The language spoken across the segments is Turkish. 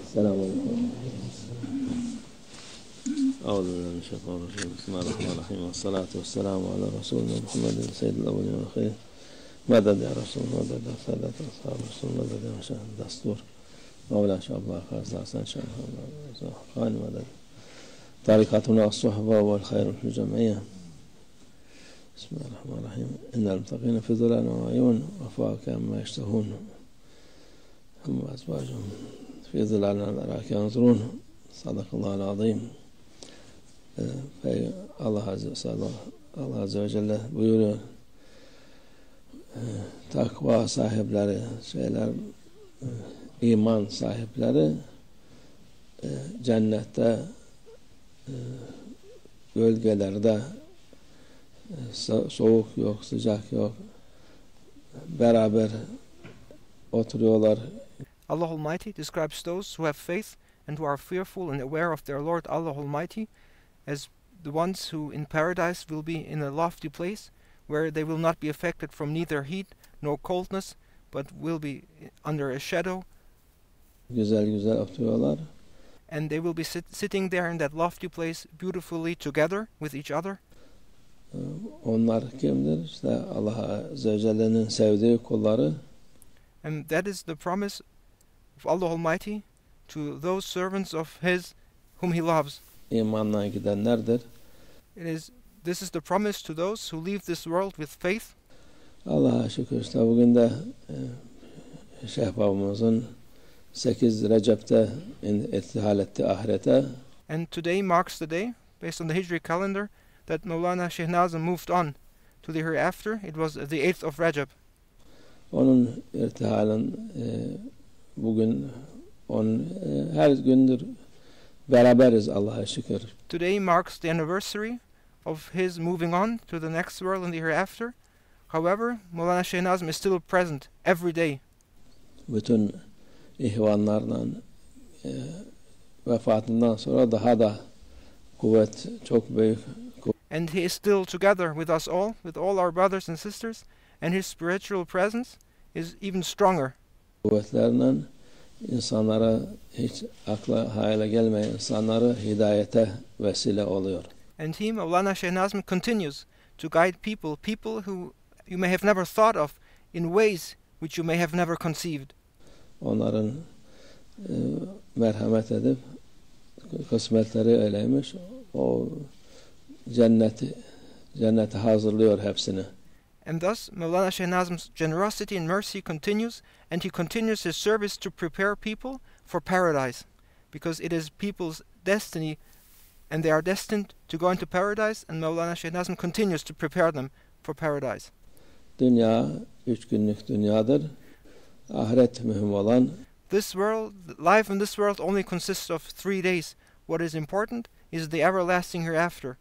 السلام عليكم. أعوذ بالله من الشيطان الرجيم. بسم الله الرحمن الرحيم، والصلاة والسلام على رسولنا محمد سيد الأولين والآخرين. مدد يا رسول، مدد يا سادة أصحاب رسول، مدد يا مشاهد دستور مولا شاء الله خالص أحسن شاء الله خان مدد طريقتنا الصحبة والخير في الجمعية. بسم الله الرحمن الرحيم. إن المتقين في ظلال وعيون وفواكه مما يشتهون هم وأزواجهم في ظلال الأرائك ينظرون. صدق الله العظيم. Allah Azze ve Celle buyuruyor, takva sahipleri, iman sahipleri cennette gölgelerde soğuk yok, sıcak yok, beraber oturuyorlar. Allah Almighty describes those who have faith and who are fearful and aware of their Lord Allah Almighty as the ones who in paradise will be in a lofty place where they will not be affected from neither heat nor coldness, but will be under a shadow. Güzel güzel oturuyorlar. And they will be sitting there in that lofty place beautifully together with each other. Onlar kimdir? İşte Allah Azze ve Celle'nin sevdiği kulları. And that is the promise of Allah Almighty to those servants of His whom He loves. İmanla gidenlerdir. This is the promise to those who leave this world with faith. Allah'a şükür işte bugün de Şehbabımızın 8 Recep'te irtihal etti ahirete. And today marks the day, based on the Hijri calendar, that Maulana Sheikh Nazim moved on to the hereafter. It was the 8th of Rajab. Onun irtihalın bugün her gündür beraberiz Allah'a şükür. Today marks the anniversary of his moving on to the next world and the hereafter. However, Maulana Sheikh Nazim is still present every day. Bütün ihvanlarla vefatından sonra daha da kuvvet çok büyük. And he is still together with us all, with all our brothers and sisters, and his spiritual presence is even stronger. Kuvvetlerle insanlara hiç akla hayale gelmeyen insanları hidayete vesile oluyor. And he, Maulana Sheikh Nazim, continues to guide people who you may have never thought of, in ways which you may have never conceived. Onların merhamet edip kısmetleri öyleymiş. O cenneti hazırlıyor hepsini. And thus Maulana Sheikh Nazim's generosity and mercy continues, and he continues his service to prepare people for paradise, because it is people's destiny, and they are destined to go into paradise, and Maulana Sheikh Nazim continues to prepare them for paradise. Dünya 3 günlük dünyadır. Ahiret mühim olan. This world, life in this world only consists of 3 days. What is important is the everlasting hereafter.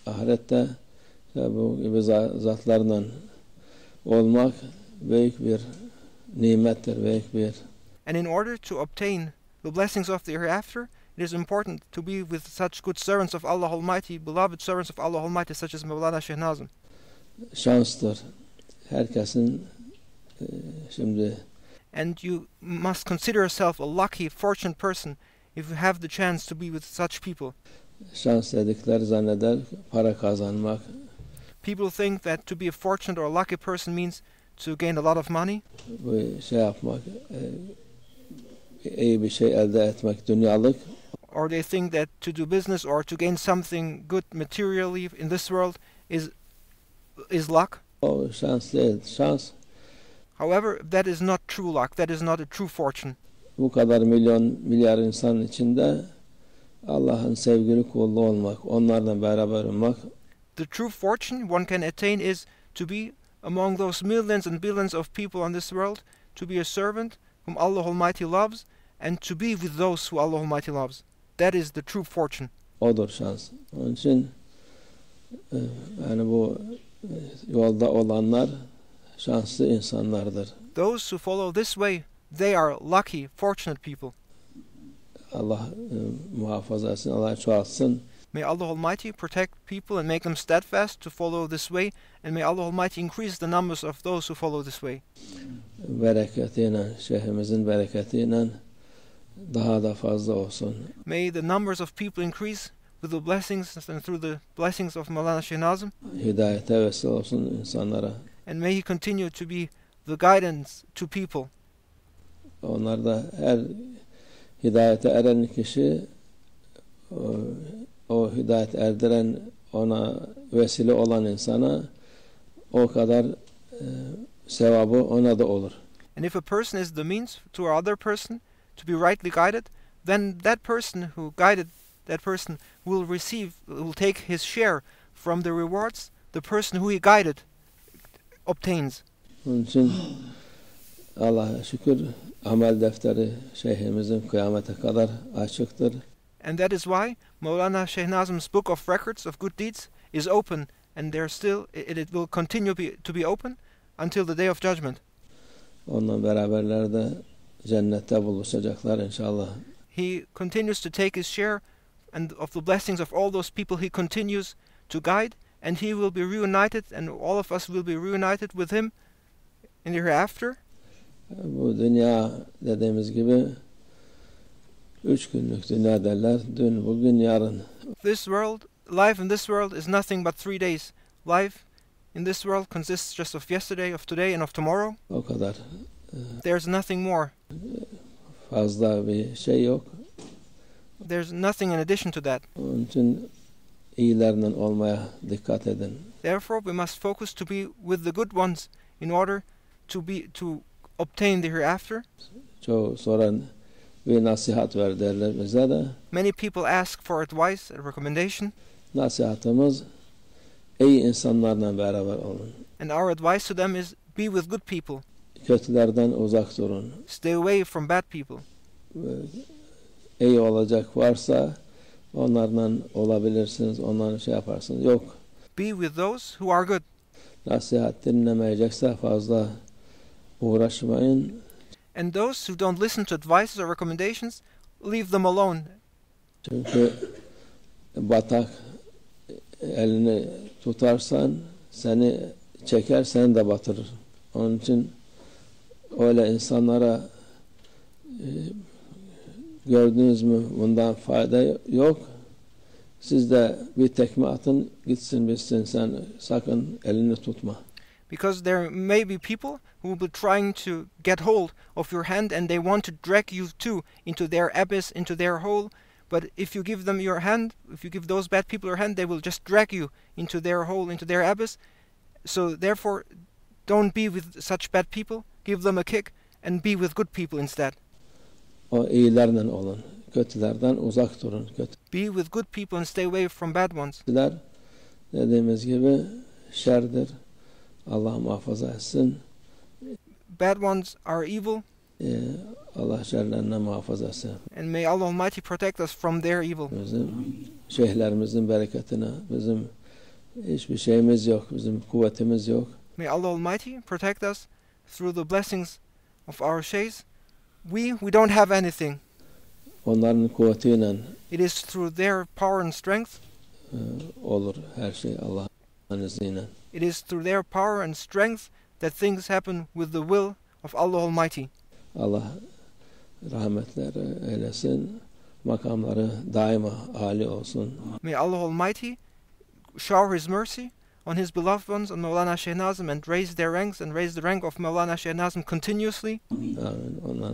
Ahirette bu gibi zatlarla olmak büyük bir nimettir, büyük bir. And in order to obtain the blessings of the hereafter, it is important to be with such good servants of Allah Almighty, beloved servants of Allah Almighty, such as Maulana Sheikh Nazim. Şanstır. Herkesin şimdi. And you must consider yourself a lucky, fortunate person if you have the chance to be with such people. Şans dedikleri zanneder para kazanmak. People think that to be a fortunate or a lucky person means to gain a lot of money. Bu şey yapmak, iyi bir şey elde etmek, dünyalık. Or they think that to do business or to gain something good materially in this world is luck. O şans değil, şans. However, that is not true luck. That is not a true fortune. Bu kadar milyar insan içinde Allah'ın sevgili kullu olmak, onlarla beraber olmak. The true fortune one can attain is to be among those millions and billions of people on this world, to be a servant whom Allah Almighty loves, and to be with those who Allah Almighty loves. That is the true fortune. Odur şans. Onun için yani bu yolda olanlar şanslı insanlardır. Those who follow this way, they are lucky, fortunate people. Allah muhafaza etsin, Allah çoğaltsın. May Allah Almighty protect people and make them steadfast to follow this way, and may Allah Almighty increase the numbers of those who follow this way. Bereketiyle, şeyhimizin bereketiyle daha da fazla olsun. May the numbers of people increase with the blessings and through the blessings of Mawlana Shaykh Nazim, Hidayete vesile olsun insanlara. and may he continue to be the guidance to people. Onlar da her hidayete eren kişi o hidayet erdiren, ona vesile olan insana o kadar sevabı ona da olur. And if a person is the means to our other person to be rightly guided, then that person who guided that person will take his share from the rewards the person who he guided obtains. Onun için Allah'a şükür amel defteri şeyhimizin kıyamete kadar açıktır. And that is why Mawlana Shaykh Nazim's book of records of good deeds is open, and it will continue to be open until the day of judgment. Onunla beraberler de cennette buluşacaklar inşallah. He continues to take his share and of the blessings of all those people he continues to guide, and he will be reunited, and all of us will be reunited with him in the hereafter. Bu dünya dediğimiz gibi 3 günlük dünya derler. Dün, bugün, yarın. Life in this world is nothing but 3 days. Life in this world consists just of yesterday, of today, and of tomorrow. O kadar. There's nothing more. Fazla bir şey yok. There's nothing in addition to that. Onun için iyilerle olmaya dikkat edin. Therefore, we must focus to be with the good ones in order to obtain the hereafter. Çoğu soran bir nasihat ver derler bize de. Many people ask for advice and recommendation. Nasihatımız iyi insanlarla beraber olun. And our advice to them is be with good people. Kötülerden uzak durun. Stay away from bad people. İyi olacak varsa onlarla olabilirsiniz, onlarla şey yaparsınız. Yok. Be with those who are good. Nasihat dinlemeyecekse fazla uğraşmayın. And those who don't listen to advices or recommendations, leave them alone. Çünkü batak elini tutarsan seni çeker, seni de batırır. Onun için öyle insanlara gördünüz mü bundan fayda yok. Siz de bir tekme atın, gitsin bitsin, sen sakın elini tutma. Because there may be people who will be trying to get hold of your hand, and they want to drag you too into their abyss, into their hole. But if you give them your hand, if you give those bad people your hand, they will just drag you into their hole, into their abyss. So therefore, don't be with such bad people. Give them a kick and be with good people instead. O iyilerle olun. Kötülerden uzak durun. Be with good people and stay away from bad ones. Kötüler dediğimiz gibi şerdir. Allah muhafaza etsin. Bad ones are evil. Allah şerlerinden muhafaza etsin. And may Allah Almighty protect us from their evil. Bizim şeyhlerimizin bereketine, bizim hiçbir şeyimiz yok, bizim kuvvetimiz yok. May Allah Almighty protect us through the blessings of our sheikhs. We don't have anything. Onların kuvvetiyle It is through their power and strength. Olur her şey Allah'ın izniyle. It is through their power and strength that things happen with the will of Allah Almighty. Allah rahmetler eylesin. Makamları daima âli olsun. May Allah Almighty shower His mercy on His beloved ones, on Mawlana Shaykh Nazim, and raise their ranks and raise the rank of Mawlana Shaykh Nazim continuously. Amin. Onlar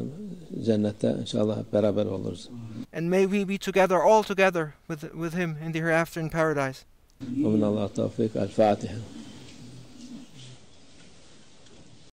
cennette inşallah hep beraber oluruz. And may we be together, all together with Him in the hereafter in paradise. ومن الله التوفيق. الفاتحة.